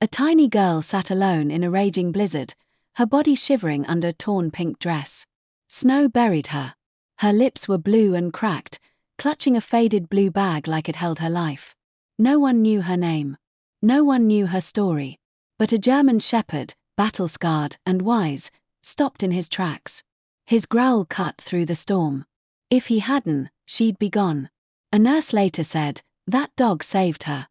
A tiny girl sat alone in a raging blizzard, her body shivering under a torn pink dress. Snow buried her. Her lips were blue and cracked, clutching a faded blue bag like it held her life. No one knew her name. No one knew her story. But a German shepherd, battle-scarred and wise, stopped in his tracks. His growl cut through the storm. If he hadn't, she'd be gone. A nurse later said, that dog saved her.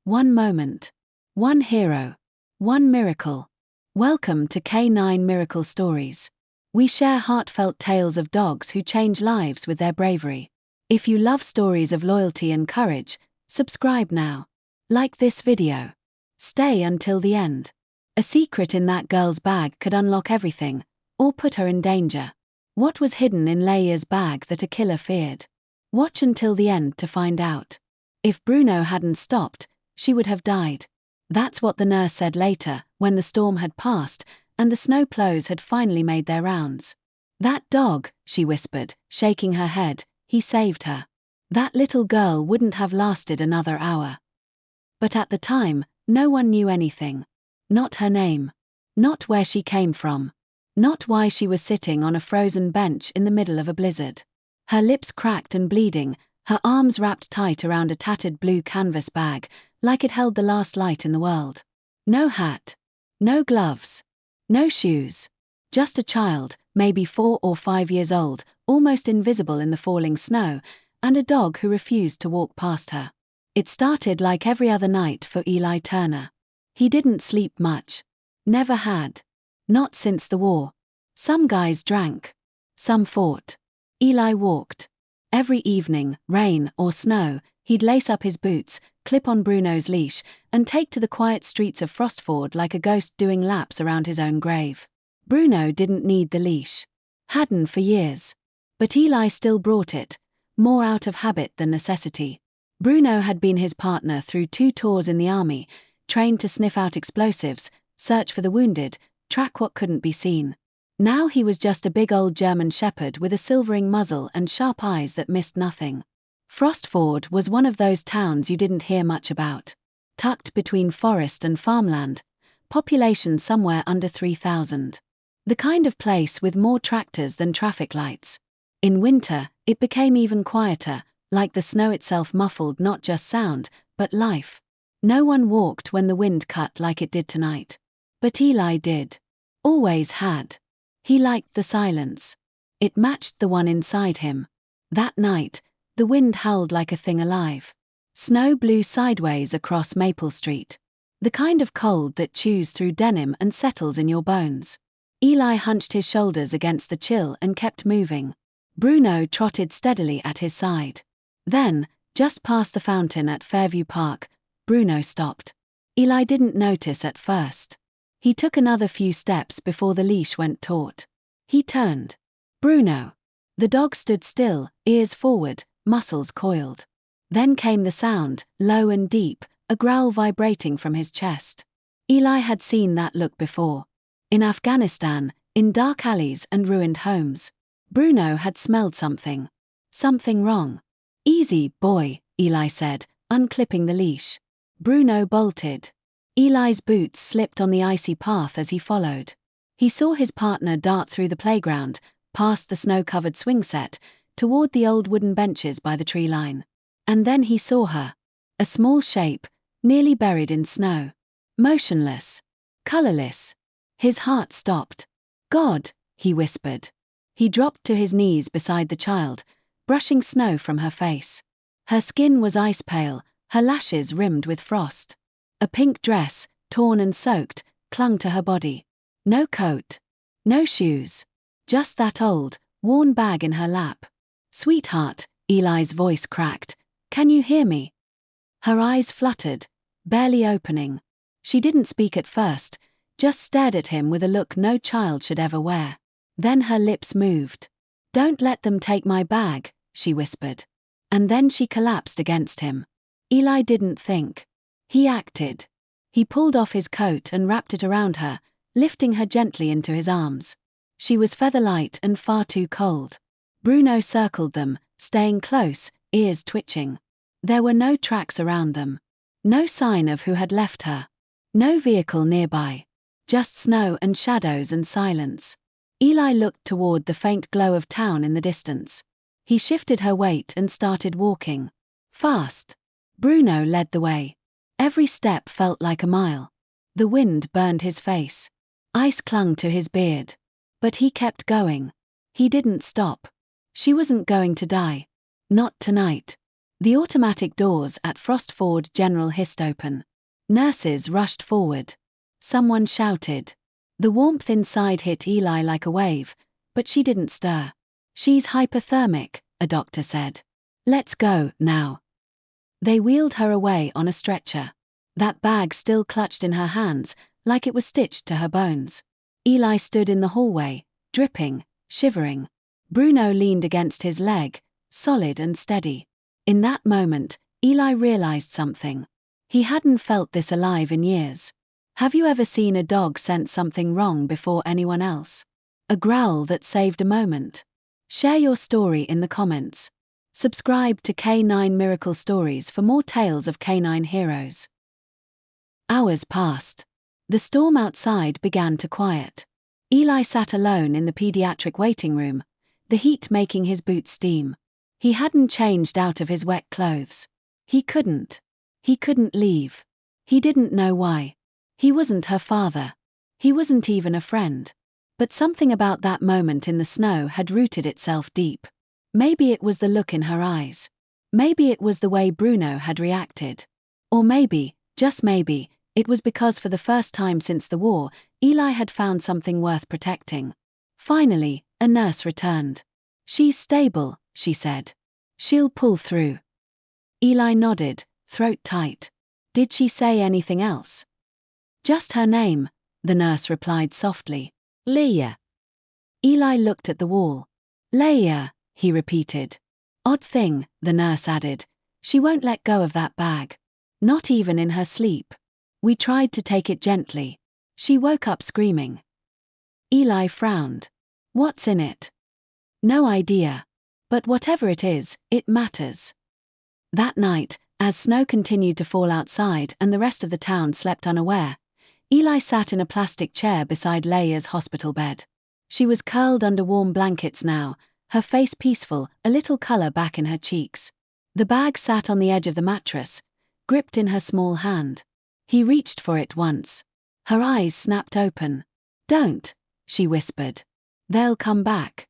One moment. One hero. One miracle. Welcome to K9 Miracle Stories. We share heartfelt tales of dogs who change lives with their bravery. If you love stories of loyalty and courage, subscribe now. Like this video. Stay until the end. A secret in that girl's bag could unlock everything, or put her in danger. What was hidden in Leia's bag that a killer feared? Watch until the end to find out. If Bruno hadn't stopped, she would have died. That's what the nurse said later, when the storm had passed, and the snow plows had finally made their rounds. That dog, she whispered, shaking her head, he saved her. That little girl wouldn't have lasted another hour. But at the time, no one knew anything. Not her name. Not where she came from. Not why she was sitting on a frozen bench in the middle of a blizzard. Her lips cracked and bleeding, her arms wrapped tight around a tattered blue canvas bag, like it held the last light in the world. No hat. No gloves. No shoes. Just a child, maybe 4 or 5 years old, almost invisible in the falling snow, and a dog who refused to walk past her. It started like every other night for Eli Turner. He didn't sleep much. Never had. Not since the war. Some guys drank. Some fought. Eli walked. Every evening, rain or snow, he'd lace up his boots, clip on Bruno's leash, and take to the quiet streets of Frostford like a ghost doing laps around his own grave. Bruno didn't need the leash. Hadn't for years. But Eli still brought it, more out of habit than necessity. Bruno had been his partner through 2 tours in the army, trained to sniff out explosives, search for the wounded, track what couldn't be seen. Now he was just a big old German shepherd with a silvering muzzle and sharp eyes that missed nothing. Frostford was one of those towns you didn't hear much about. Tucked between forest and farmland, population somewhere under 3,000. The kind of place with more tractors than traffic lights. In winter, it became even quieter, like the snow itself muffled not just sound, but life. No one walked when the wind cut like it did tonight. But Eli did. Always had. He liked the silence. It matched the one inside him. That night, the wind howled like a thing alive. Snow blew sideways across Maple Street. The kind of cold that chews through denim and settles in your bones. Eli hunched his shoulders against the chill and kept moving. Bruno trotted steadily at his side. Then, just past the fountain at Fairview Park, Bruno stopped. Eli didn't notice at first. He took another few steps before the leash went taut. He turned. Bruno. The dog stood still, ears forward, muscles coiled. Then came the sound, low and deep, a growl vibrating from his chest. Eli had seen that look before. In Afghanistan, in dark alleys and ruined homes. Bruno had smelled something. Something wrong. Easy, boy, Eli said, unclipping the leash. Bruno bolted. Eli's boots slipped on the icy path as he followed. He saw his partner dart through the playground, past the snow-covered swing set, toward the old wooden benches by the tree line. And then he saw her. A small shape, nearly buried in snow. Motionless. Colorless. His heart stopped. God, he whispered. He dropped to his knees beside the child, brushing snow from her face. Her skin was ice pale, her lashes rimmed with frost. A pink dress, torn and soaked, clung to her body. No coat. No shoes. Just that old, worn bag in her lap. Sweetheart, Eli's voice cracked. Can you hear me? Her eyes fluttered, barely opening. She didn't speak at first, just stared at him with a look no child should ever wear. Then her lips moved. Don't let them take my bag, she whispered. And then she collapsed against him. Eli didn't think. He acted. He pulled off his coat and wrapped it around her, lifting her gently into his arms. She was feather-light and far too cold. Bruno circled them, staying close, ears twitching. There were no tracks around them. No sign of who had left her. No vehicle nearby. Just snow and shadows and silence. Eli looked toward the faint glow of town in the distance. He shifted her weight and started walking. Fast. Bruno led the way. Every step felt like a mile. The wind burned his face. Ice clung to his beard. But he kept going. He didn't stop. She wasn't going to die. Not tonight. The automatic doors at Frostford General hissed open. Nurses rushed forward. Someone shouted. The warmth inside hit Eli like a wave, but she didn't stir. She's hypothermic, a doctor said. Let's go, now. They wheeled her away on a stretcher. That bag still clutched in her hands, like it was stitched to her bones. Eli stood in the hallway, dripping, shivering. Bruno leaned against his leg, solid and steady. In that moment, Eli realized something. He hadn't felt this alive in years. Have you ever seen a dog sense something wrong before anyone else? A growl that saved a moment. Share your story in the comments. Subscribe to K9 Miracle Stories for more tales of canine heroes. Hours passed. The storm outside began to quiet. Eli sat alone in the pediatric waiting room, the heat making his boots steam. He hadn't changed out of his wet clothes. He couldn't. He couldn't leave. He didn't know why. He wasn't her father. He wasn't even a friend. But something about that moment in the snow had rooted itself deep. Maybe it was the look in her eyes. Maybe it was the way Bruno had reacted. Or maybe, just maybe, it was because for the first time since the war, Eli had found something worth protecting. Finally, a nurse returned. She's stable, she said. She'll pull through. Eli nodded, throat tight. Did she say anything else? Just her name, the nurse replied softly. Leah. Eli looked at the wall. Leah, he repeated. Odd thing, the nurse added. She won't let go of that bag. Not even in her sleep. We tried to take it gently. She woke up screaming. Eli frowned. What's in it? No idea. But whatever it is, it matters. That night, as snow continued to fall outside and the rest of the town slept unaware, Eli sat in a plastic chair beside Leah's hospital bed. She was curled under warm blankets now, her face peaceful, a little color back in her cheeks. The bag sat on the edge of the mattress, gripped in her small hand. He reached for it once. Her eyes snapped open. Don't, she whispered. They'll come back.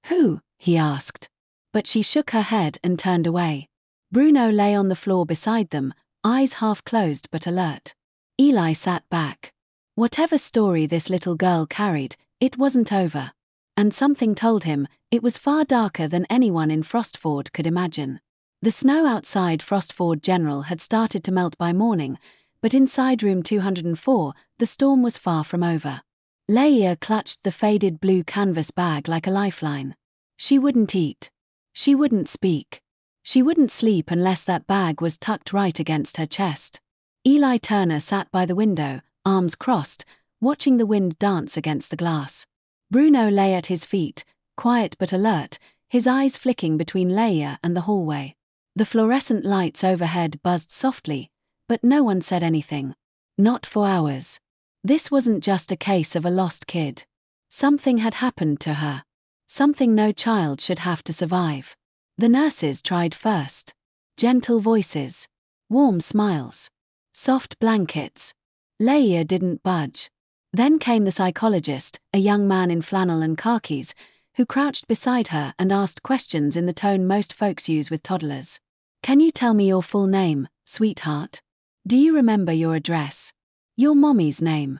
Who? He asked. But she shook her head and turned away. Bruno lay on the floor beside them, eyes half closed but alert. Eli sat back. Whatever story this little girl carried, it wasn't over. And something told him it was far darker than anyone in Frostford could imagine. The snow outside Frostford General had started to melt by morning, but inside room 204, the storm was far from over. Leah clutched the faded blue canvas bag like a lifeline. She wouldn't eat. She wouldn't speak. She wouldn't sleep unless that bag was tucked right against her chest. Eli Turner sat by the window, arms crossed, watching the wind dance against the glass. Bruno lay at his feet, quiet but alert, his eyes flicking between Leah and the hallway. The fluorescent lights overhead buzzed softly, but no one said anything. Not for hours. This wasn't just a case of a lost kid. Something had happened to her. Something no child should have to survive. The nurses tried first. Gentle voices. Warm smiles. Soft blankets. Leah didn't budge. Then came the psychologist, a young man in flannel and khakis, who crouched beside her and asked questions in the tone most folks use with toddlers. Can you tell me your full name, sweetheart? Do you remember your address? Your mommy's name?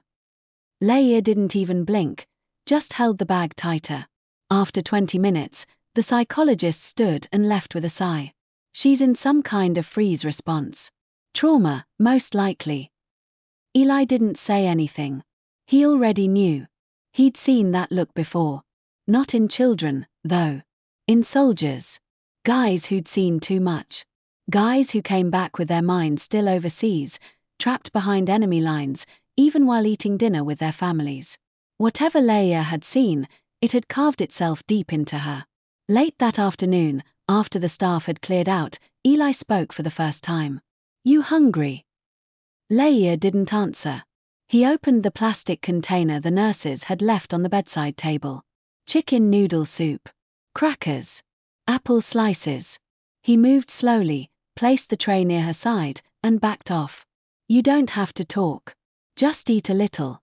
Leah didn't even blink, just held the bag tighter. After 20 minutes, the psychologist stood and left with a sigh. She's in some kind of freeze response. Trauma, most likely. Eli didn't say anything. He already knew. He'd seen that look before. Not in children, though. In soldiers. Guys who'd seen too much. Guys who came back with their minds still overseas, trapped behind enemy lines, even while eating dinner with their families. Whatever Leah had seen, it had carved itself deep into her. Late that afternoon, after the staff had cleared out, Eli spoke for the first time. You hungry? Leia didn't answer. He opened the plastic container the nurses had left on the bedside table. Chicken noodle soup. Crackers. Apple slices. He moved slowly, placed the tray near her side, and backed off. You don't have to talk. Just eat a little.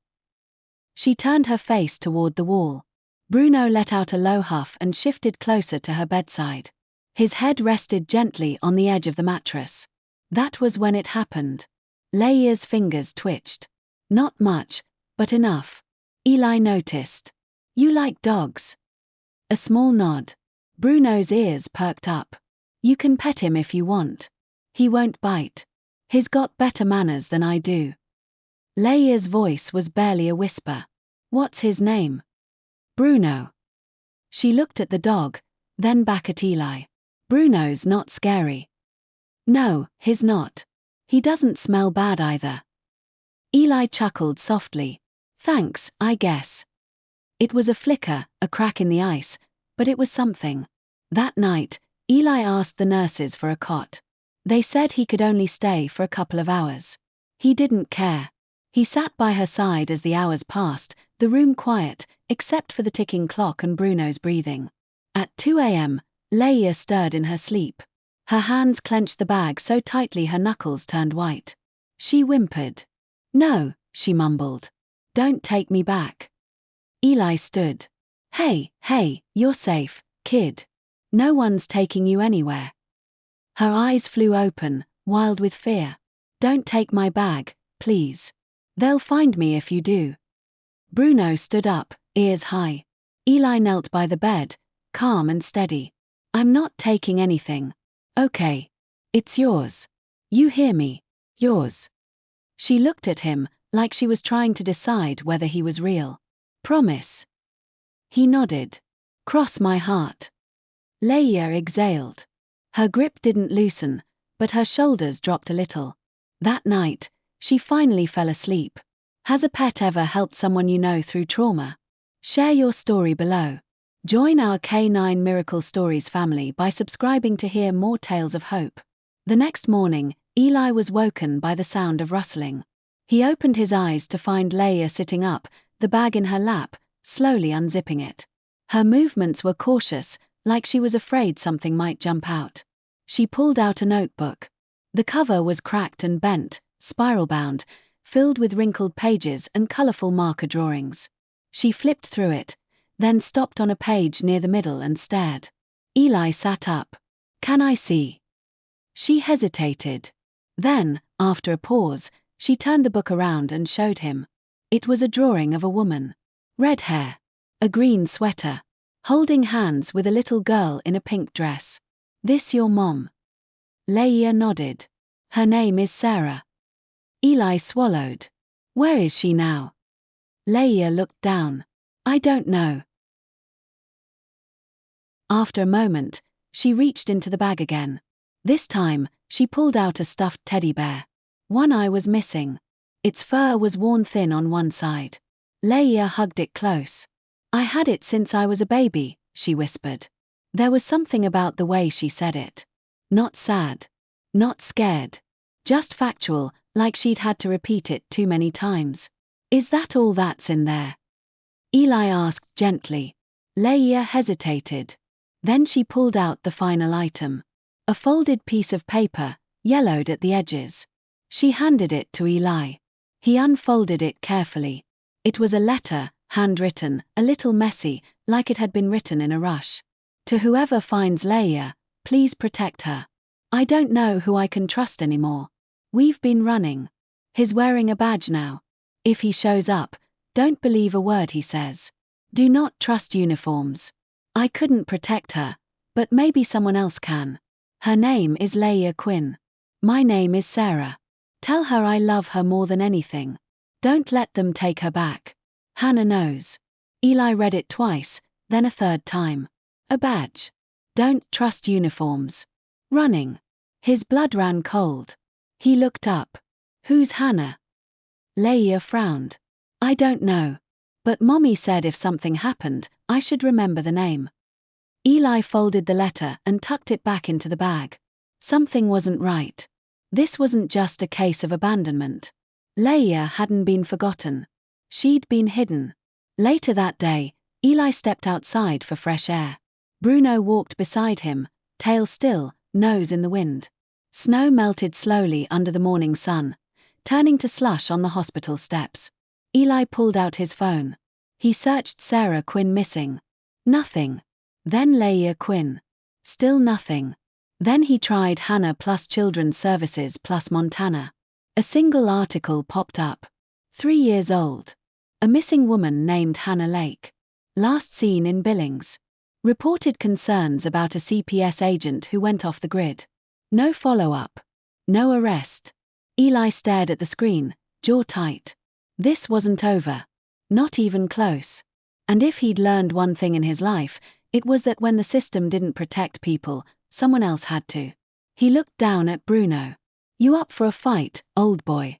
She turned her face toward the wall. Bruno let out a low huff and shifted closer to her bedside. His head rested gently on the edge of the mattress. That was when it happened. Leia's fingers twitched. Not much, but enough. Eli noticed. You like dogs? A small nod. Bruno's ears perked up. You can pet him if you want. He won't bite. He's got better manners than I do. Leia's voice was barely a whisper. What's his name? Bruno. She looked at the dog, then back at Eli. Bruno's not scary. No, he's not. He doesn't smell bad either. Eli chuckled softly. Thanks, I guess. It was a flicker, a crack in the ice, but it was something. That night, Eli asked the nurses for a cot. They said he could only stay for a couple of hours. He didn't care. He sat by her side as the hours passed, the room quiet, except for the ticking clock and Bruno's breathing. At 2 a.m., Leia stirred in her sleep. Her hands clenched the bag so tightly her knuckles turned white. She whimpered. No, she mumbled. Don't take me back. Eli stood. Hey, you're safe, kid. No one's taking you anywhere. Her eyes flew open, wild with fear. Don't take my bag, please. They'll find me if you do. Bruno stood up, ears high. Eli knelt by the bed, calm and steady. I'm not taking anything. Okay. It's yours. You hear me? Yours. She looked at him, like she was trying to decide whether he was real. Promise. He nodded. Cross my heart. Leia exhaled. Her grip didn't loosen, but her shoulders dropped a little. That night, she finally fell asleep. Has a pet ever helped someone you know through trauma? Share your story below. Join our K9 Miracle Stories family by subscribing to hear more tales of hope. The next morning, Eli was woken by the sound of rustling. He opened his eyes to find Leia sitting up, the bag in her lap, slowly unzipping it. Her movements were cautious, like she was afraid something might jump out. She pulled out a notebook. The cover was cracked and bent, spiral-bound, filled with wrinkled pages and colorful marker drawings. She flipped through it, then stopped on a page near the middle and stared. Eli sat up. Can I see? She hesitated. Then, after a pause, she turned the book around and showed him. It was a drawing of a woman. Red hair. A green sweater. Holding hands with a little girl in a pink dress. This your mom? Leia nodded. Her name is Sarah. Eli swallowed. Where is she now? Leia looked down. I don't know. After a moment, she reached into the bag again. This time, she pulled out a stuffed teddy bear. One eye was missing. Its fur was worn thin on one side. Leia hugged it close. I had it since I was a baby, she whispered. There was something about the way she said it. Not sad. Not scared. Just factual, like she'd had to repeat it too many times. Is that all that's in there? Eli asked gently. Leia hesitated. Then she pulled out the final item. A folded piece of paper, yellowed at the edges. She handed it to Eli. He unfolded it carefully. It was a letter, handwritten, a little messy, like it had been written in a rush. To whoever finds Leia, please protect her. I don't know who I can trust anymore. We've been running. He's wearing a badge now. If he shows up, don't believe a word he says. Do not trust uniforms. I couldn't protect her, but maybe someone else can. Her name is Leia Quinn. My name is Sarah. Tell her I love her more than anything. Don't let them take her back. Hannah knows. Eli read it twice, then a third time. A badge. Don't trust uniforms. Running. His blood ran cold. He looked up. Who's Hannah? Leia frowned. I don't know. But Mommy said if something happened, I should remember the name. Eli folded the letter and tucked it back into the bag. Something wasn't right. This wasn't just a case of abandonment. Leia hadn't been forgotten. She'd been hidden. Later that day, Eli stepped outside for fresh air. Bruno walked beside him, tail still, nose in the wind. Snow melted slowly under the morning sun, turning to slush on the hospital steps. Eli pulled out his phone. He searched Sarah Quinn missing. Nothing. Then Leia Quinn. Still nothing. Then he tried Hannah plus Children's Services plus Montana. A single article popped up. 3 years old. A missing woman named Hannah Lake. Last seen in Billings. Reported concerns about a CPS agent who went off the grid. No follow-up. No arrest. Eli stared at the screen, jaw tight. This wasn't over. Not even close. And if he'd learned one thing in his life, it was that when the system didn't protect people, someone else had to. He looked down at Bruno. You up for a fight, old boy?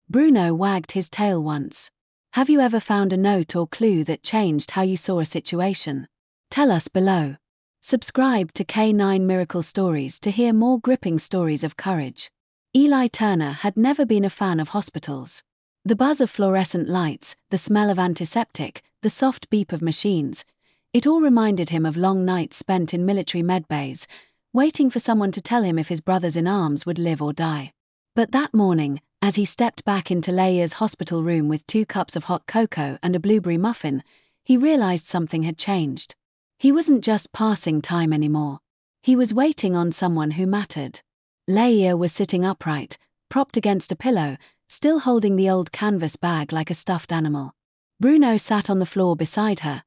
Bruno wagged his tail once. Have you ever found a note or clue that changed how you saw a situation? Tell us below. Subscribe to K9 Miracle Stories to hear more gripping stories of courage. Eli Turner had never been a fan of hospitals. The buzz of fluorescent lights, the smell of antiseptic, the soft beep of machines, it all reminded him of long nights spent in military medbays, waiting for someone to tell him if his brothers in arms would live or die. But that morning, as he stepped back into Leia's hospital room with 2 cups of hot cocoa and a blueberry muffin, he realized something had changed. He wasn't just passing time anymore. He was waiting on someone who mattered. Leia was sitting upright, propped against a pillow, still holding the old canvas bag like a stuffed animal. Bruno sat on the floor beside her,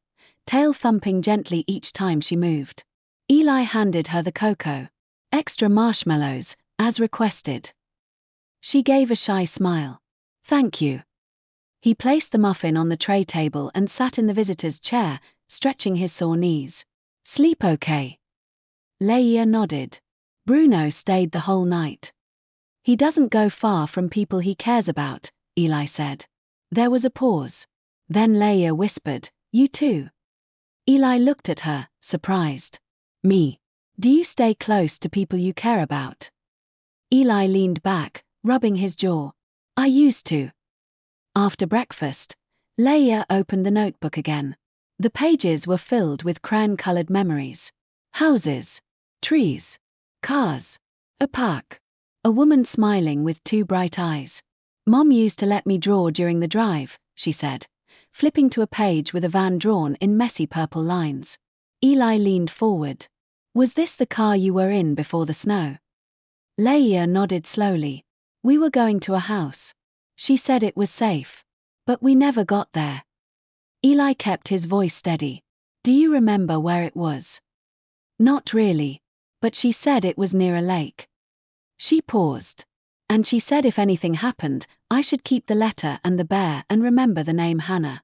tail thumping gently each time she moved. Eli handed her the cocoa. Extra marshmallows, as requested. She gave a shy smile. Thank you. He placed the muffin on the tray table and sat in the visitor's chair, stretching his sore knees. Sleep okay? Leia nodded. Bruno stayed the whole night. He doesn't go far from people he cares about, Eli said. There was a pause. Then Leia whispered, you too. Eli looked at her, surprised. Me? Do you stay close to people you care about? Eli leaned back, rubbing his jaw. I used to. After breakfast, Leia opened the notebook again. The pages were filled with crayon-colored memories. Houses, trees, cars, a park, a woman smiling with 2 bright eyes. Mom used to let me draw during the drive, she said, flipping to a page with a van drawn in messy purple lines. Eli leaned forward. Was this the car you were in before the snow? Leia nodded slowly. We were going to a house. She said it was safe. But we never got there. Eli kept his voice steady. Do you remember where it was? Not really, but she said it was near a lake. She paused. And she said if anything happened, I should keep the letter and the bear and remember the name Hannah.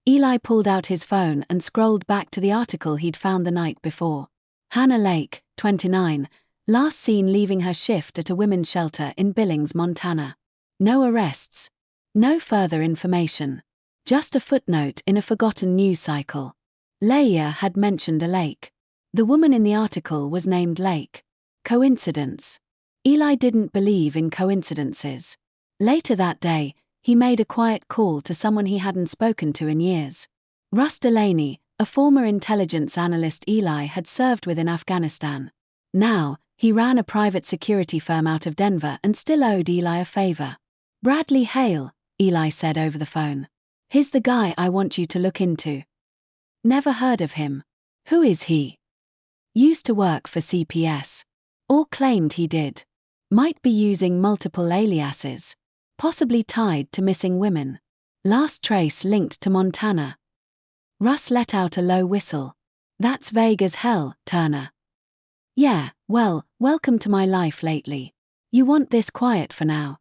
Eli pulled out his phone and scrolled back to the article he'd found the night before. Hannah Lake, 29, last seen leaving her shift at a women's shelter in Billings, Montana. No arrests. No further information. Just a footnote in a forgotten news cycle. Leia had mentioned a lake. The woman in the article was named Lake. Coincidence? Eli didn't believe in coincidences. Later that day, he made a quiet call to someone he hadn't spoken to in years. Russ Delaney, a former intelligence analyst Eli had served with in Afghanistan. Now, he ran a private security firm out of Denver and still owed Eli a favor. Bradley Hale, Eli said over the phone. He's the guy I want you to look into. Never heard of him. Who is he? Used to work for CPS. Or claimed he did. Might be using multiple aliases. Possibly tied to missing women. Last trace linked to Montana. Russ let out a low whistle. That's vague as hell, Turner. Yeah, well, welcome to my life lately. You want this quiet for now.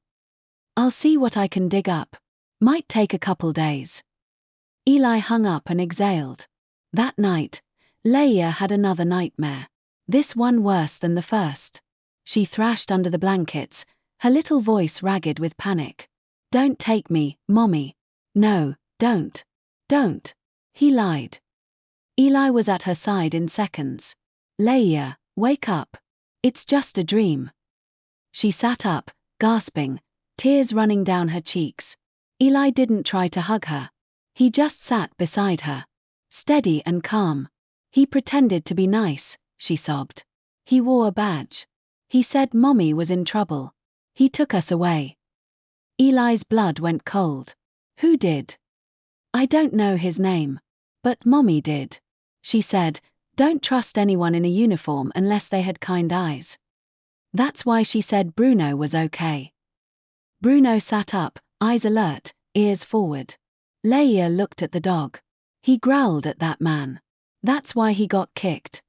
I'll see what I can dig up. Might take a couple days. Eli hung up and exhaled. That night, Leia had another nightmare. This one worse than the first. She thrashed under the blankets, her little voice ragged with panic. Don't take me, Mommy. No, don't. Don't. He lied. Eli was at her side in seconds. Leia, wake up. It's just a dream. She sat up, gasping, tears running down her cheeks. Eli didn't try to hug her. He just sat beside her, steady and calm. He pretended to be nice, she sobbed. He wore a badge. He said Mommy was in trouble. He took us away. Eli's blood went cold. Who did? I don't know his name. But Mommy did. She said, don't trust anyone in a uniform unless they had kind eyes. That's why she said Bruno was okay. Bruno sat up, eyes alert, ears forward. Leia looked at the dog. He growled at that man. That's why he got kicked.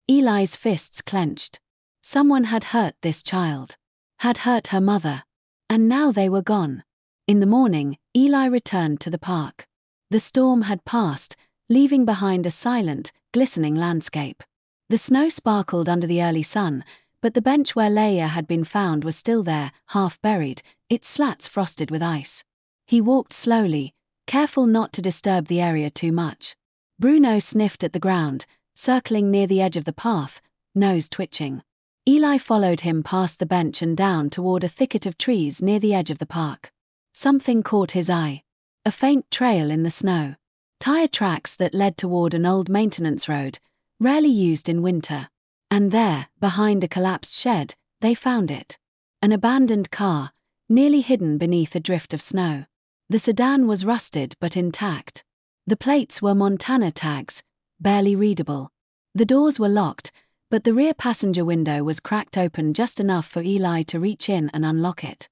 Eli's fists clenched. Someone had hurt this child. Had hurt her mother. And now they were gone. In the morning, Eli returned to the park. The storm had passed, leaving behind a silent, glistening landscape. The snow sparkled under the early sun, but the bench where Leia had been found was still there, half buried, its slats frosted with ice. He walked slowly, careful not to disturb the area too much. Bruno sniffed at the ground, circling near the edge of the path, nose twitching. Eli followed him past the bench and down toward a thicket of trees near the edge of the park. Something caught his eye. A faint trail in the snow. Tire tracks that led toward an old maintenance road, rarely used in winter. And there, behind a collapsed shed, they found it. An abandoned car, nearly hidden beneath a drift of snow. The sedan was rusted but intact. The plates were Montana tags, barely readable. The doors were locked, but the rear passenger window was cracked open just enough for Eli to reach in and unlock it.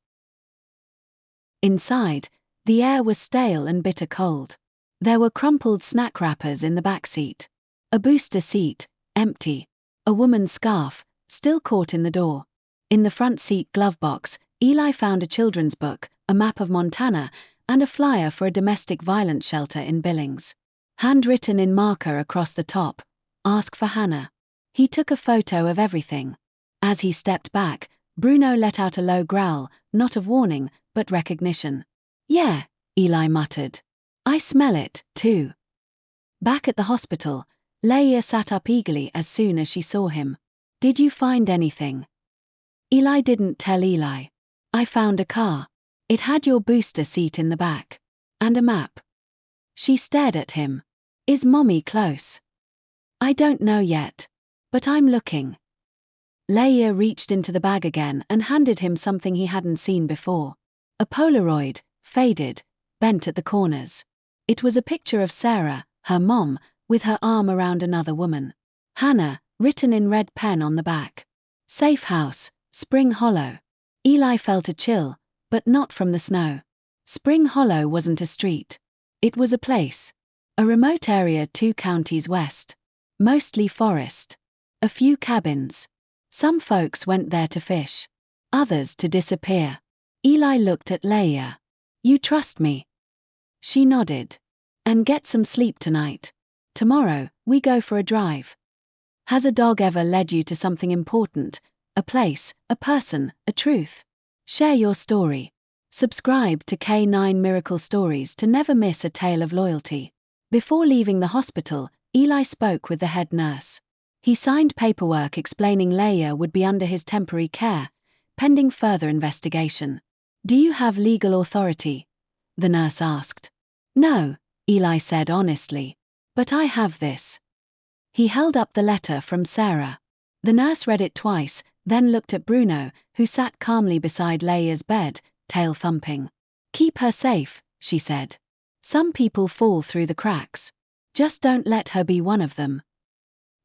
Inside, the air was stale and bitter cold. There were crumpled snack wrappers in the back seat. A booster seat, empty. A woman's scarf, still caught in the door. In the front seat glove box, Eli found a children's book, a map of Montana, and a flyer for a domestic violence shelter in Billings. Handwritten in marker across the top, "Ask for Hannah." He took a photo of everything. As he stepped back, Bruno let out a low growl, not of warning, but recognition. "Yeah," Eli muttered. "I smell it, too." Back at the hospital, Leia sat up eagerly as soon as she saw him. "Did you find anything?" Eli didn't tell Eli. "I found a car. It had your booster seat in the back. And a map." She stared at him. "Is Mommy close?" "I don't know yet. But I'm looking." Leia reached into the bag again and handed him something he hadn't seen before. A Polaroid, faded, bent at the corners. It was a picture of Sarah, her mom, with her arm around another woman. Hannah, written in red pen on the back. Safe house, Spring Hollow. Eli felt a chill, but not from the snow. Spring Hollow wasn't a street. It was a place. A remote area 2 counties west. Mostly forest. A few cabins. Some folks went there to fish. Others to disappear. Eli looked at Leia. "You trust me?" She nodded. "And get some sleep tonight. Tomorrow, we go for a drive." Has a dog ever led you to something important? A place, a person, a truth? Share your story. Subscribe to K9 Miracle Stories to never miss a tale of loyalty. Before leaving the hospital, Eli spoke with the head nurse. He signed paperwork explaining Leia would be under his temporary care, pending further investigation. "Do you have legal authority?" the nurse asked. "No," Eli said honestly. "But I have this." He held up the letter from Sarah. The nurse read it twice, then looked at Bruno, who sat calmly beside Leia's bed, tail thumping. "Keep her safe," she said. "Some people fall through the cracks. Just don't let her be one of them."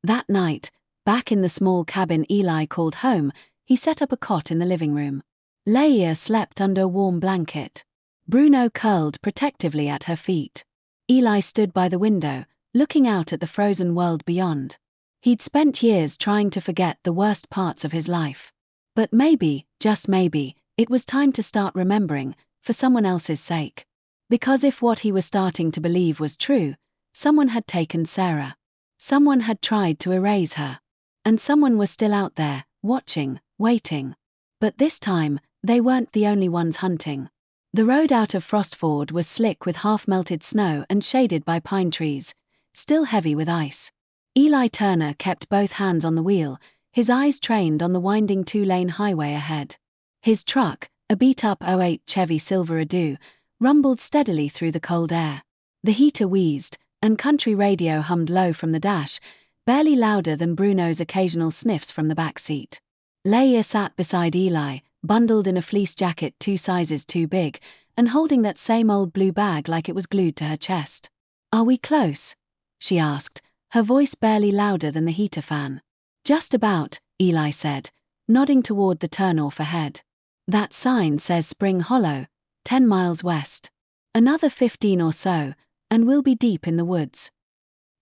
That night, back in the small cabin Eli called home, he set up a cot in the living room. Leia slept under a warm blanket. Bruno curled protectively at her feet. Eli stood by the window, looking out at the frozen world beyond. He'd spent years trying to forget the worst parts of his life. But maybe, just maybe, it was time to start remembering, for someone else's sake. Because if what he was starting to believe was true, someone had taken Sarah. Someone had tried to erase her. And someone was still out there, watching, waiting. But this time, they weren't the only ones hunting. The road out of Frostford was slick with half-melted snow and shaded by pine trees, still heavy with ice. Eli Turner kept both hands on the wheel, his eyes trained on the winding 2-lane highway ahead. His truck, A beat-up '08 Chevy Silverado rumbled steadily through the cold air. The heater wheezed, and country radio hummed low from the dash, barely louder than Bruno's occasional sniffs from the back seat. Leia sat beside Eli, bundled in a fleece jacket 2 sizes too big, and holding that same old blue bag like it was glued to her chest. "Are we close?" she asked, her voice barely louder than the heater fan. "Just about," Eli said, nodding toward the turnoff ahead. "That sign says Spring Hollow, 10 miles west. Another 15 or so, and we'll be deep in the woods."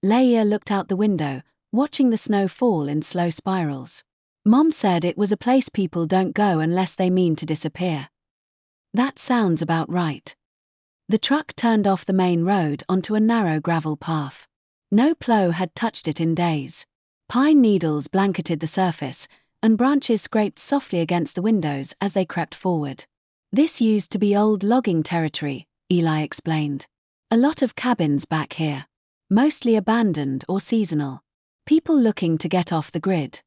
Leia looked out the window, watching the snow fall in slow spirals. "Mom said it was a place people don't go unless they mean to disappear." "That sounds about right." The truck turned off the main road onto a narrow gravel path. No plow had touched it in days. Pine needles blanketed the surface, and branches scraped softly against the windows as they crept forward. "This used to be old logging territory," Eli explained. "A lot of cabins back here. Mostly abandoned or seasonal. People looking to get off the grid."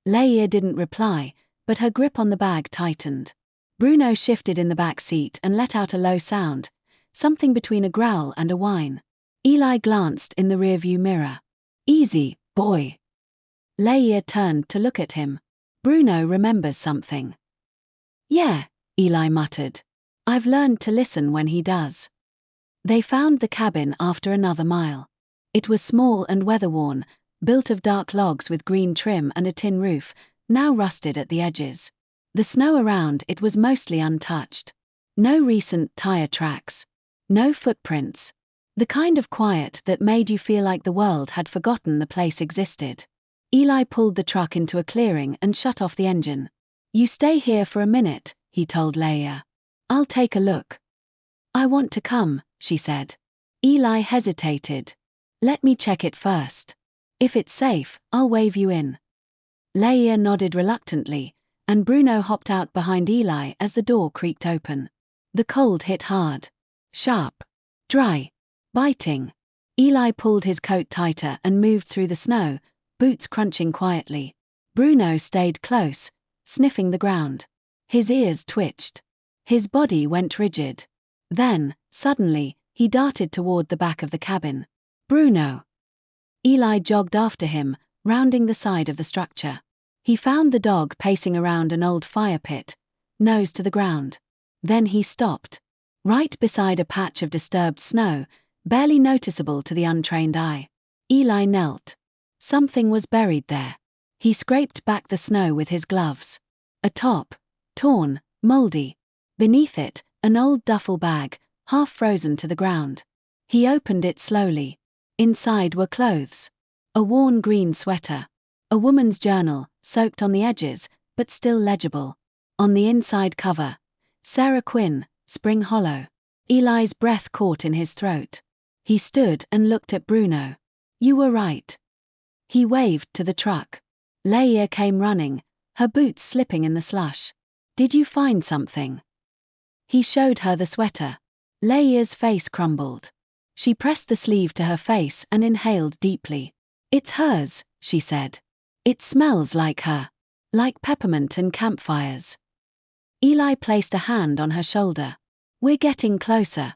Leia didn't reply, but her grip on the bag tightened. Bruno shifted in the back seat and let out a low sound, something between a growl and a whine. Eli glanced in the rearview mirror. "Easy, boy." Leia turned to look at him. "Bruno remembers something." "Yeah," Eli muttered. "I've learned to listen when he does." They found the cabin after another mile. It was small and weather-worn, built of dark logs with green trim and a tin roof, now rusted at the edges. The snow around it was mostly untouched. No recent tire tracks. No footprints. The kind of quiet that made you feel like the world had forgotten the place existed. Eli pulled the truck into a clearing and shut off the engine. "You stay here for a minute," he told Leia. "I'll take a look." "I want to come," she said. Eli hesitated. "Let me check it first. If it's safe, I'll wave you in." Leia nodded reluctantly, and Bruno hopped out behind Eli as the door creaked open. The cold hit hard. Sharp. Dry. Biting. Eli pulled his coat tighter and moved through the snow, boots crunching quietly. Bruno stayed close, sniffing the ground. His ears twitched. His body went rigid. Then, suddenly, he darted toward the back of the cabin. "Bruno!" Eli jogged after him, rounding the side of the structure. He found the dog pacing around an old fire pit, nose to the ground. Then he stopped. Right beside a patch of disturbed snow, barely noticeable to the untrained eye. Eli knelt. Something was buried there. He scraped back the snow with his gloves. A top. Torn, moldy. Beneath it, an old duffel bag, half frozen to the ground. He opened it slowly. Inside were clothes. A worn green sweater. A woman's journal, soaked on the edges, but still legible. On the inside cover, "Sarah Quinn, Spring Hollow." Eli's breath caught in his throat. He stood and looked at Bruno. "You were right." He waved to the truck. Leia came running, her boots slipping in the slush. "Did you find something?" He showed her the sweater. Leia's face crumbled. She pressed the sleeve to her face and inhaled deeply. "It's hers," she said. "It smells like her. Like peppermint and campfires." Eli placed a hand on her shoulder. "We're getting closer."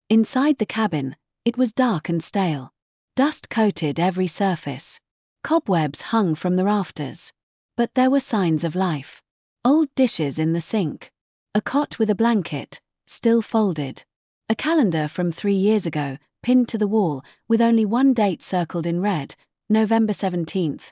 Inside the cabin, it was dark and stale. Dust coated every surface. Cobwebs hung from the rafters. But there were signs of life. Old dishes in the sink. A cot with a blanket, still folded. A calendar from 3 years ago, pinned to the wall, with only one date circled in red, November 17th.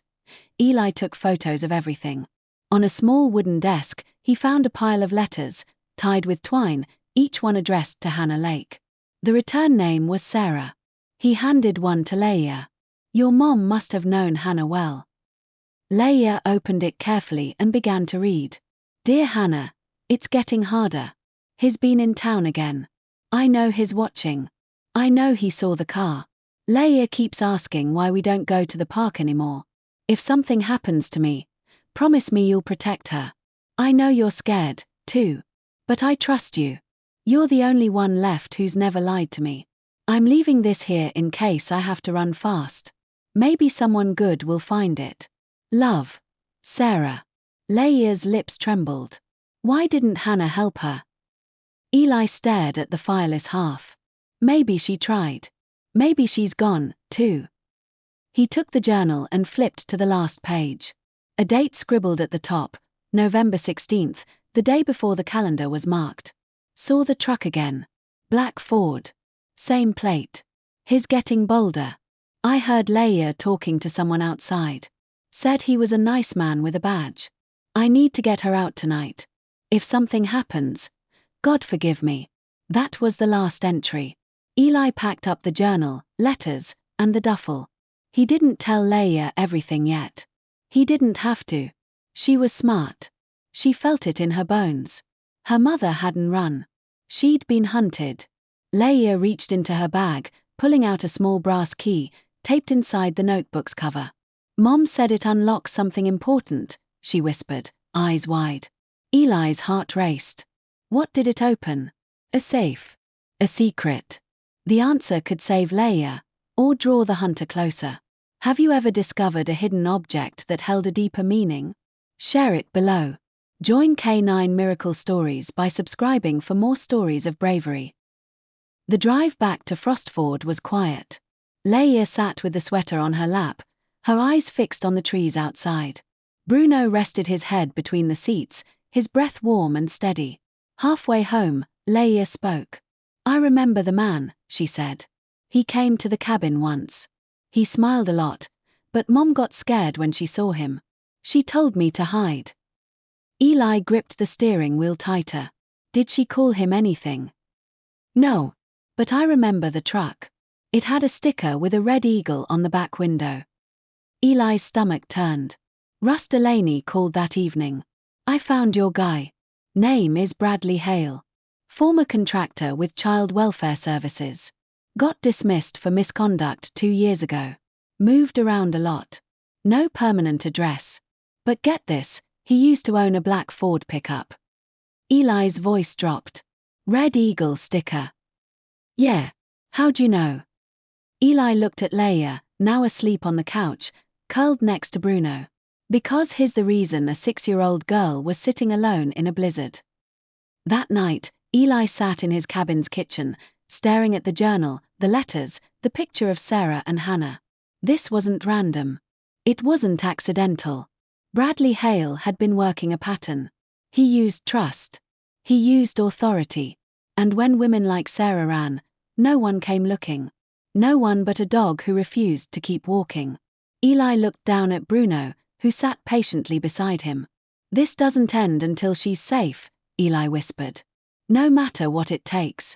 Eli took photos of everything. On a small wooden desk, he found a pile of letters, tied with twine, each one addressed to Hannah Lake. The return name was Sarah. He handed one to Leia. "Your mom must have known Hannah well." Leia opened it carefully and began to read. "Dear Hannah, it's getting harder. He's been in town again. I know he's watching. I know he saw the car. Leia keeps asking why we don't go to the park anymore. If something happens to me, promise me you'll protect her. I know you're scared, too. But I trust you. You're the only one left who's never lied to me. I'm leaving this here in case I have to run fast. Maybe someone good will find it. Love, Sarah." Leia's lips trembled. Why didn't Hannah help her? Eli stared at the fireless hearth. Maybe she tried. Maybe she's gone, too. He took the journal and flipped to the last page. A date scribbled at the top, November 16th, the day before the calendar was marked. Saw the truck again. Black Ford. Same plate. His getting bolder. I heard Leia talking to someone outside. Said he was a nice man with a badge. I need to get her out tonight. If something happens, God forgive me. That was the last entry. Eli packed up the journal, letters, and the duffel. He didn't tell Leia everything yet. He didn't have to. She was smart. She felt it in her bones. Her mother hadn't run. She'd been hunted. Leia reached into her bag, pulling out a small brass key, taped inside the notebook's cover. Mom said it unlocks something important, she whispered, eyes wide. Eli's heart raced. What did it open? A safe. A secret. The answer could save Leia, or draw the hunter closer. Have you ever discovered a hidden object that held a deeper meaning? Share it below. Join K9 Miracle Stories by subscribing for more stories of bravery. The drive back to Frostford was quiet. Leia sat with the sweater on her lap, her eyes fixed on the trees outside. Bruno rested his head between the seats, his breath warm and steady. Halfway home, Leia spoke. I remember the man, she said. He came to the cabin once. He smiled a lot, but Mom got scared when she saw him. She told me to hide. Eli gripped the steering wheel tighter. Did she call him anything? No. But I remember the truck. It had a sticker with a red eagle on the back window. Eli's stomach turned. Russ Delaney called that evening. I found your guy. Name is Bradley Hale. Former contractor with Child Welfare Services. Got dismissed for misconduct 2 years ago. Moved around a lot. No permanent address. But get this, he used to own a black Ford pickup. Eli's voice dropped. Red Eagle sticker. Yeah. How'd you know? Eli looked at Leia, now asleep on the couch, curled next to Bruno. Because here's the reason a 6-year-old girl was sitting alone in a blizzard. That night, Eli sat in his cabin's kitchen, staring at the journal, the letters, the picture of Sarah and Hannah. This wasn't random. It wasn't accidental. Bradley Hale had been working a pattern. He used trust. He used authority. And when women like Sarah ran, no one came looking. No one but a dog who refused to keep walking. Eli looked down at Bruno, who sat patiently beside him. This doesn't end until she's safe, Eli whispered. No matter what it takes.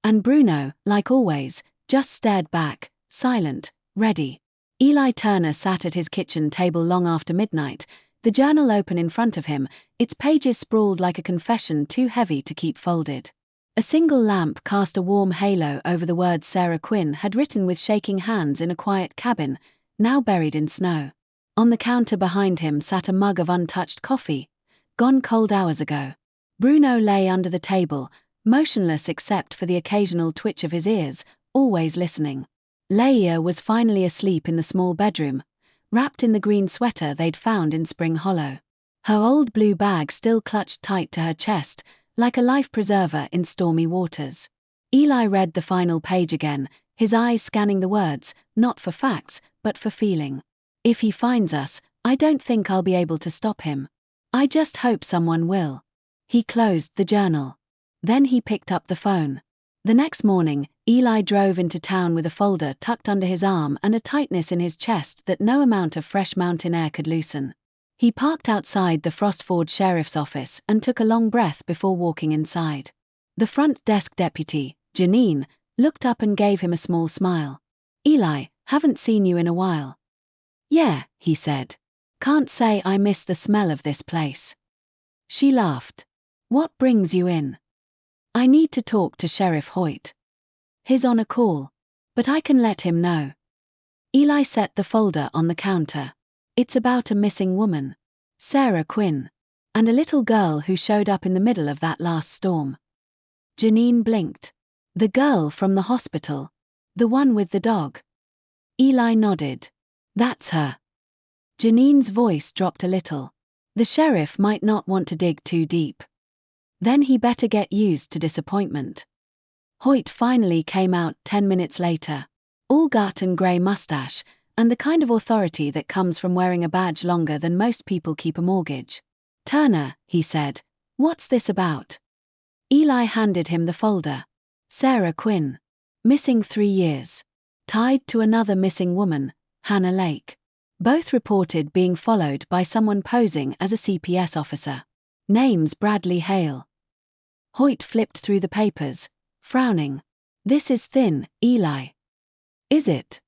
And Bruno, like always, just stared back, silent, ready. Eli Turner sat at his kitchen table long after midnight, the journal open in front of him, its pages sprawled like a confession too heavy to keep folded. A single lamp cast a warm halo over the words Sarah Quinn had written with shaking hands in a quiet cabin, now buried in snow. On the counter behind him sat a mug of untouched coffee, gone cold hours ago. Bruno lay under the table, motionless except for the occasional twitch of his ears, always listening. Leia was finally asleep in the small bedroom, wrapped in the green sweater they'd found in Spring Hollow. Her old blue bag still clutched tight to her chest, like a life preserver in stormy waters. Eli read the final page again, his eyes scanning the words, not for facts, but for feeling. If he finds us, I don't think I'll be able to stop him. I just hope someone will. He closed the journal. Then he picked up the phone. The next morning, Eli drove into town with a folder tucked under his arm and a tightness in his chest that no amount of fresh mountain air could loosen. He parked outside the Frostford Sheriff's office and took a long breath before walking inside. The front desk deputy, Janine, looked up and gave him a small smile. Eli, haven't seen you in a while. Yeah, he said. Can't say I miss the smell of this place. She laughed. What brings you in? I need to talk to Sheriff Hoyt. He's on a call, but I can let him know. Eli set the folder on the counter. It's about a missing woman, Sarah Quinn, and a little girl who showed up in the middle of that last storm. Janine blinked. The girl from the hospital. The one with the dog. Eli nodded. That's her. Janine's voice dropped a little. The sheriff might not want to dig too deep. Then he better get used to disappointment. Hoyt finally came out 10 minutes later, all gut and grey mustache, and the kind of authority that comes from wearing a badge longer than most people keep a mortgage. "Turner," he said, "what's this about?" Eli handed him the folder. Sarah Quinn. Missing 3 years. Tied to another missing woman, Hannah Lake. Both reported being followed by someone posing as a CPS officer. Names Bradley Hale. Hoyt flipped through the papers, frowning. "This is thin, Eli." "Is it?"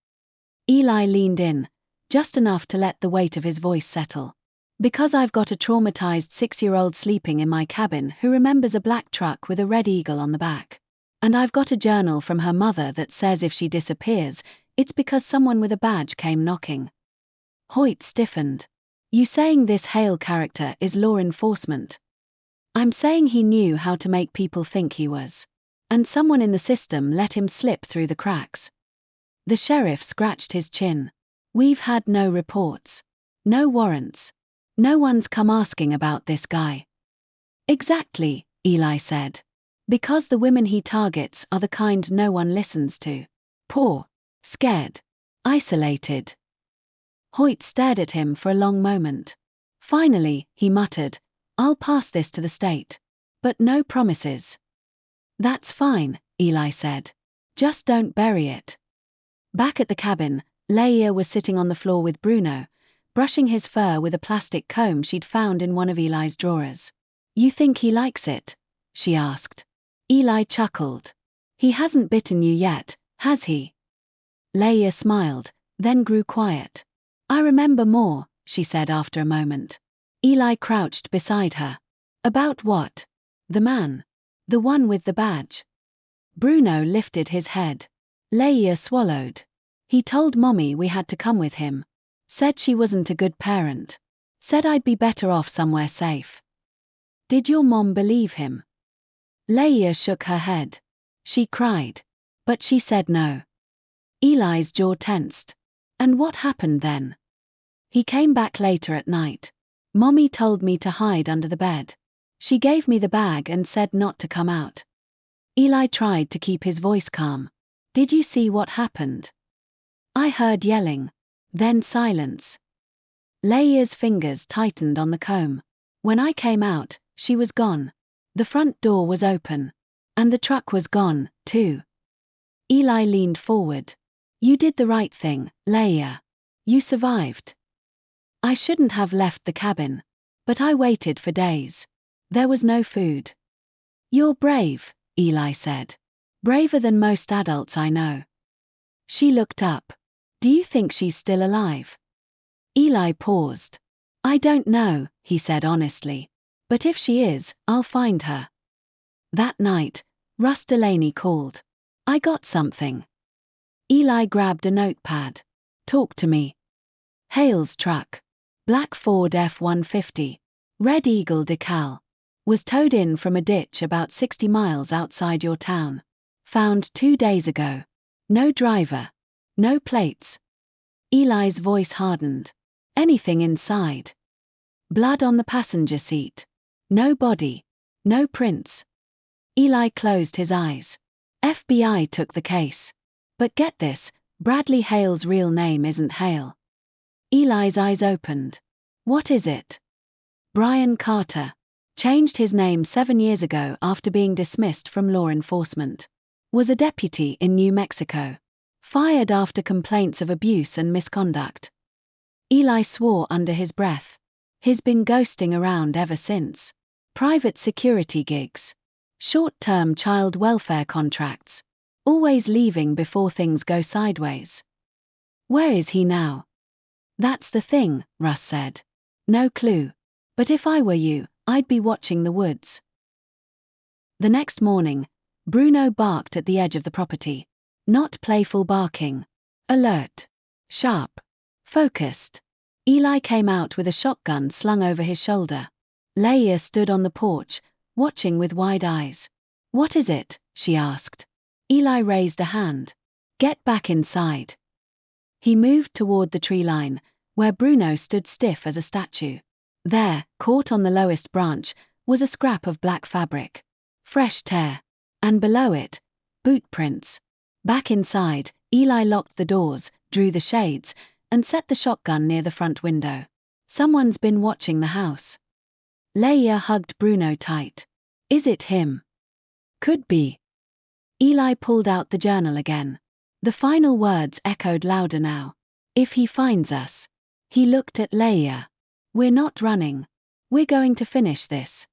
Eli leaned in, just enough to let the weight of his voice settle. "Because I've got a traumatized 6-year-old sleeping in my cabin who remembers a black truck with a red eagle on the back. And I've got a journal from her mother that says if she disappears, it's because someone with a badge came knocking." Hoyt stiffened. "You saying this Hale character is law enforcement?" "I'm saying he knew how to make people think he was. And someone in the system let him slip through the cracks." The sheriff scratched his chin. "We've had no reports. No warrants. No one's come asking about this guy." "Exactly," Eli said. "Because the women he targets are the kind no one listens to. Poor. Scared. Isolated." Hoyt stared at him for a long moment. Finally, he muttered, "I'll pass this to the state. But no promises." "That's fine," Eli said. "Just don't bury it." Back at the cabin, Leia was sitting on the floor with Bruno, brushing his fur with a plastic comb she'd found in one of Eli's drawers. "You think he likes it?" she asked. Eli chuckled. "He hasn't bitten you yet, has he?" Leia smiled, then grew quiet. "I remember more," she said after a moment. Eli crouched beside her. "About what?" "The man. The one with the badge." Bruno lifted his head. Leia swallowed. "He told Mommy we had to come with him. Said she wasn't a good parent. Said I'd be better off somewhere safe." "Did your mom believe him?" Leia shook her head. "She cried. But she said no." Eli's jaw tensed. "And what happened then?" "He came back later at night. Mommy told me to hide under the bed. She gave me the bag and said not to come out." Eli tried to keep his voice calm. "Did you see what happened?" "I heard yelling. Then silence." Leia's fingers tightened on the comb. "When I came out, she was gone. The front door was open. And the truck was gone, too." Eli leaned forward. "You did the right thing, Leia. You survived." "I shouldn't have left the cabin. But I waited for days. There was no food." "You're brave," Eli said. "Braver than most adults I know." She looked up. "Do you think she's still alive?" Eli paused. "I don't know," he said honestly. "But if she is, I'll find her." That night, Russ Delaney called. "I got something." Eli grabbed a notepad. "Talk to me." "Hale's truck. Black Ford F-150. Red Eagle decal. Was towed in from a ditch about 60 miles outside your town. Found 2 days ago. No driver. No plates." Eli's voice hardened. "Anything inside?" "Blood on the passenger seat. No body. No prints." Eli closed his eyes. FBI took the case. But get this, Bradley Hale's real name isn't Hale. Eli's eyes opened. "What is it?" "Brian Carter. Changed his name 7 years ago after being dismissed from law enforcement. Was a deputy in New Mexico. Fired after complaints of abuse and misconduct." Eli swore under his breath. "He's been ghosting around ever since. Private security gigs. Short-term child welfare contracts. Always leaving before things go sideways." "Where is he now?" "That's the thing," Russ said. "No clue. But if I were you, I'd be watching the woods." The next morning, Bruno barked at the edge of the property. Not playful barking. Alert. Sharp. Focused. Eli came out with a shotgun slung over his shoulder. Leia stood on the porch, watching with wide eyes. "What is it?" she asked. Eli raised a hand. "Get back inside." He moved toward the tree line, where Bruno stood stiff as a statue. There, caught on the lowest branch, was a scrap of black fabric. Fresh tear. And below it, boot prints. Back inside, Eli locked the doors, drew the shades, and set the shotgun near the front window. Someone's been watching the house. Leia hugged Bruno tight. Is it him? Could be. Eli pulled out the journal again. The final words echoed louder now. If he finds us. He looked at Leia. We're not running. We're going to finish this.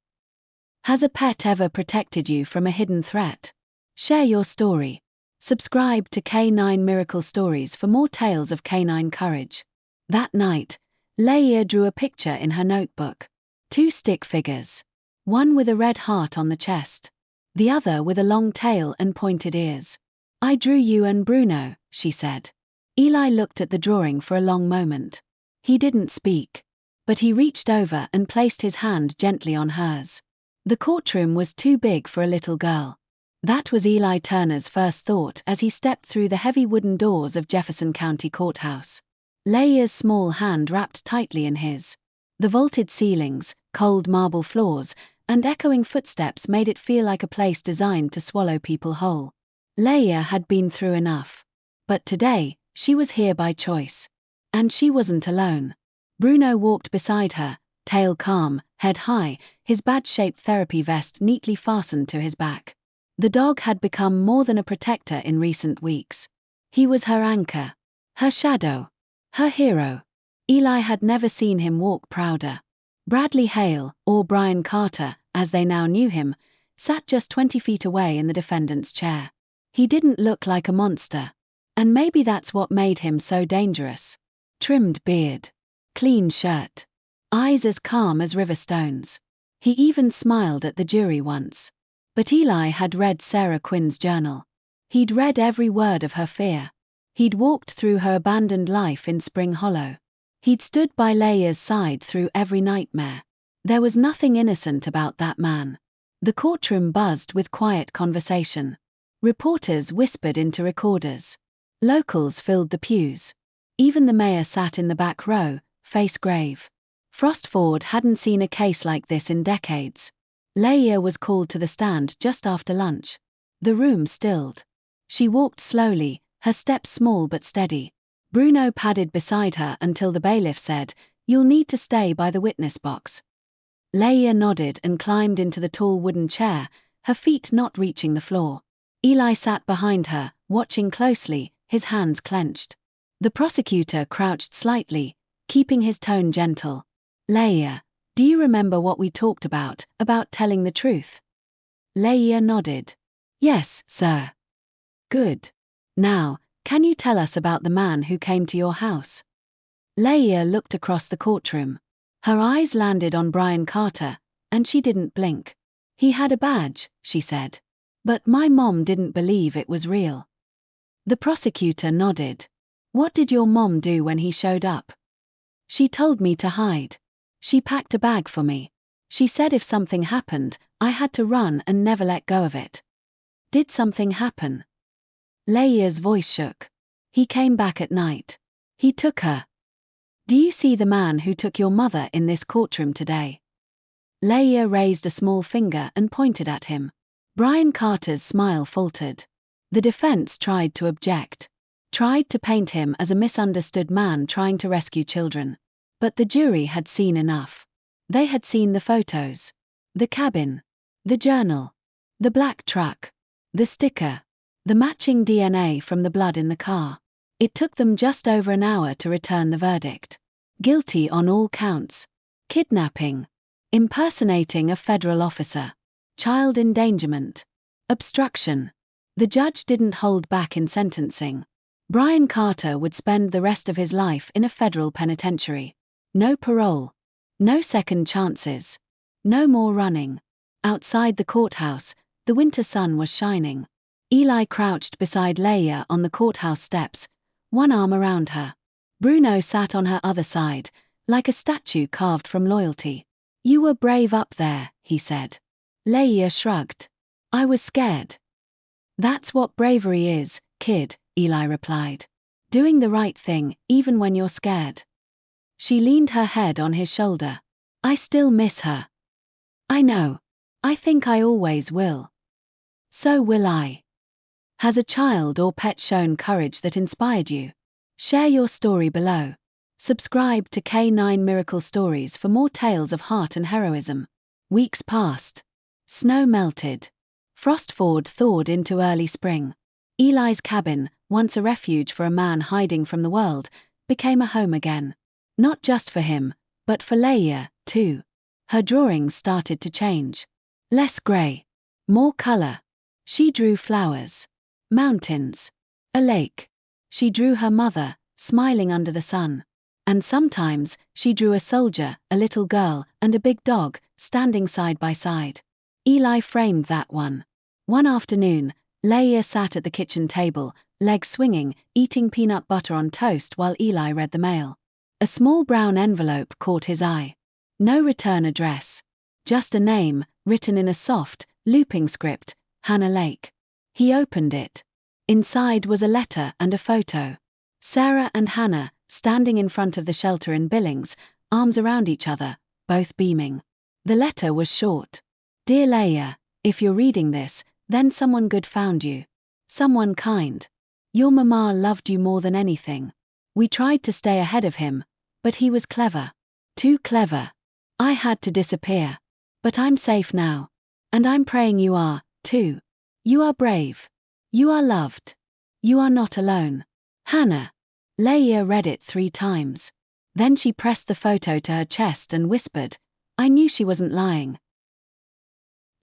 Has a pet ever protected you from a hidden threat? Share your story. Subscribe to K9 Miracle Stories for more tales of canine courage. That night, Leia drew a picture in her notebook. 2 stick figures. One with a red heart on the chest. The other with a long tail and pointed ears. I drew you and Bruno, she said. Eli looked at the drawing for a long moment. He didn't speak. But he reached over and placed his hand gently on hers. The courtroom was too big for a little girl. That was Eli Turner's first thought as he stepped through the heavy wooden doors of Jefferson County Courthouse. Leia's small hand wrapped tightly in his. The vaulted ceilings, cold marble floors, and echoing footsteps made it feel like a place designed to swallow people whole. Leia had been through enough. But today, she was here by choice. And she wasn't alone. Bruno walked beside her, tail calm, head high, his badge-shaped therapy vest neatly fastened to his back. The dog had become more than a protector in recent weeks. He was her anchor, her shadow, her hero. Eli had never seen him walk prouder. Bradley Hale, or Brian Carter, as they now knew him, sat just 20 feet away in the defendant's chair. He didn't look like a monster. And maybe that's what made him so dangerous. Trimmed beard. Clean shirt. Eyes as calm as river stones. He even smiled at the jury once. But Eli had read Sarah Quinn's journal. He'd read every word of her fear. He'd walked through her abandoned life in Spring Hollow. He'd stood by Leia's side through every nightmare. There was nothing innocent about that man. The courtroom buzzed with quiet conversation. Reporters whispered into recorders. Locals filled the pews. Even the mayor sat in the back row, face grave. Frostford hadn't seen a case like this in decades. Leia was called to the stand just after lunch. The room stilled. She walked slowly, her steps small but steady. Bruno padded beside her until the bailiff said, "You'll need to stay by the witness box." Leia nodded and climbed into the tall wooden chair, her feet not reaching the floor. Eli sat behind her, watching closely, his hands clenched. The prosecutor crouched slightly, keeping his tone gentle. "Leia, do you remember what we talked about telling the truth?" Leia nodded. "Yes, sir." "Good. Now, can you tell us about the man who came to your house?" Leia looked across the courtroom. Her eyes landed on Brian Carter, and she didn't blink. "He had a badge," she said. "But my mom didn't believe it was real." The prosecutor nodded. "What did your mom do when he showed up?" "She told me to hide. She packed a bag for me. She said if something happened, I had to run and never let go of it." "Did something happen?" Leia's voice shook. "He came back at night. He took her." "Do you see the man who took your mother in this courtroom today?" Leia raised a small finger and pointed at him. Brian Carter's smile faltered. The defense tried to object. Tried to paint him as a misunderstood man trying to rescue children. But the jury had seen enough. They had seen the photos. The cabin. The journal. The black truck. The sticker. The matching DNA from the blood in the car. It took them just over an hour to return the verdict. Guilty on all counts. Kidnapping. Impersonating a federal officer. Child endangerment. Obstruction. The judge didn't hold back in sentencing. Brian Carter would spend the rest of his life in a federal penitentiary. No parole. No second chances. No more running. Outside the courthouse, the winter sun was shining. Eli crouched beside Leia on the courthouse steps, one arm around her. Bruno sat on her other side, like a statue carved from loyalty. "You were brave up there," he said. Leia shrugged. "I was scared." "That's what bravery is, kid," Eli replied. "Doing the right thing, even when you're scared." She leaned her head on his shoulder. I still miss her. I know. I think I always will. So will I. Has a child or pet shown courage that inspired you? Share your story below. Subscribe to K9 Miracle Stories for more tales of heart and heroism. Weeks passed. Snow melted. Frost thawed into early spring. Eli's cabin, once a refuge for a man hiding from the world, became a home again. Not just for him, but for Leia, too. Her drawings started to change. Less grey. More color. She drew flowers. Mountains. A lake. She drew her mother, smiling under the sun. And sometimes, she drew a soldier, a little girl, and a big dog, standing side by side. Eli framed that one. One afternoon, Leia sat at the kitchen table, legs swinging, eating peanut butter on toast while Eli read the mail. A small brown envelope caught his eye. No return address. Just a name, written in a soft, looping script, Hannah Lake. He opened it. Inside was a letter and a photo. Sarah and Hannah, standing in front of the shelter in Billings, arms around each other, both beaming. The letter was short. Dear Leia, if you're reading this, then someone good found you. Someone kind. Your mama loved you more than anything. We tried to stay ahead of him, but he was clever. Too clever. I had to disappear. But I'm safe now. And I'm praying you are, too. You are brave. You are loved. You are not alone. Hannah. Leia read it 3 times. Then she pressed the photo to her chest and whispered, I knew she wasn't lying.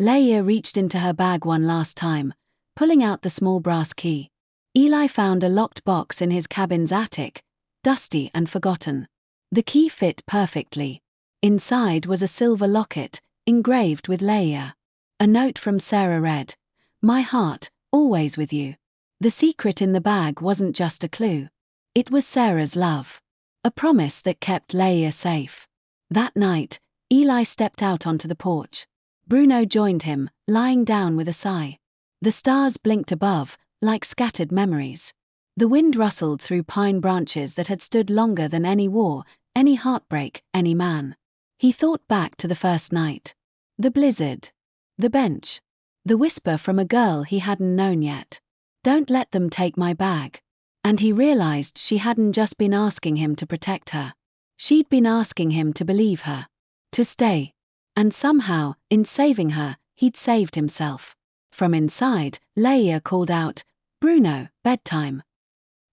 Leia reached into her bag one last time, pulling out the small brass key. Eli found a locked box in his cabin's attic, dusty and forgotten. The key fit perfectly. Inside was a silver locket, engraved with Leia. A note from Sarah read, My heart, always with you. The secret in the bag wasn't just a clue. It was Sarah's love. A promise that kept Leia safe. That night, Eli stepped out onto the porch. Bruno joined him, lying down with a sigh. The stars blinked above, like scattered memories. The wind rustled through pine branches that had stood longer than any war, any heartbreak, any man. He thought back to the first night. The blizzard. The bench. The whisper from a girl he hadn't known yet. Don't let them take my bag. And he realized she hadn't just been asking him to protect her. She'd been asking him to believe her. To stay. And somehow, in saving her, he'd saved himself. From inside, Leia called out, Bruno, bedtime.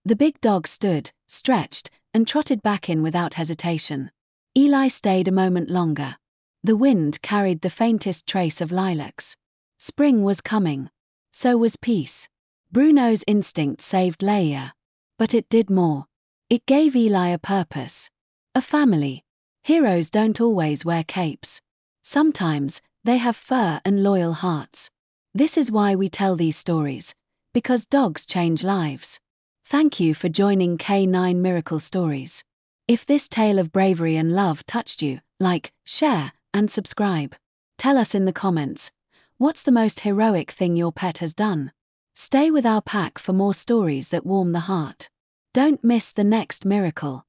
The big dog stood, stretched, and trotted back in without hesitation. Eli stayed a moment longer. The wind carried the faintest trace of lilacs. Spring was coming. So was peace. Bruno's instinct saved Leia. But it did more. It gave Eli a purpose. A family. Heroes don't always wear capes. Sometimes, they have fur and loyal hearts. This is why we tell these stories. Because dogs change lives. Thank you for joining K9 Miracle Stories. If this tale of bravery and love touched you, like, share, and subscribe. Tell us in the comments, what's the most heroic thing your pet has done? Stay with our pack for more stories that warm the heart. Don't miss the next miracle.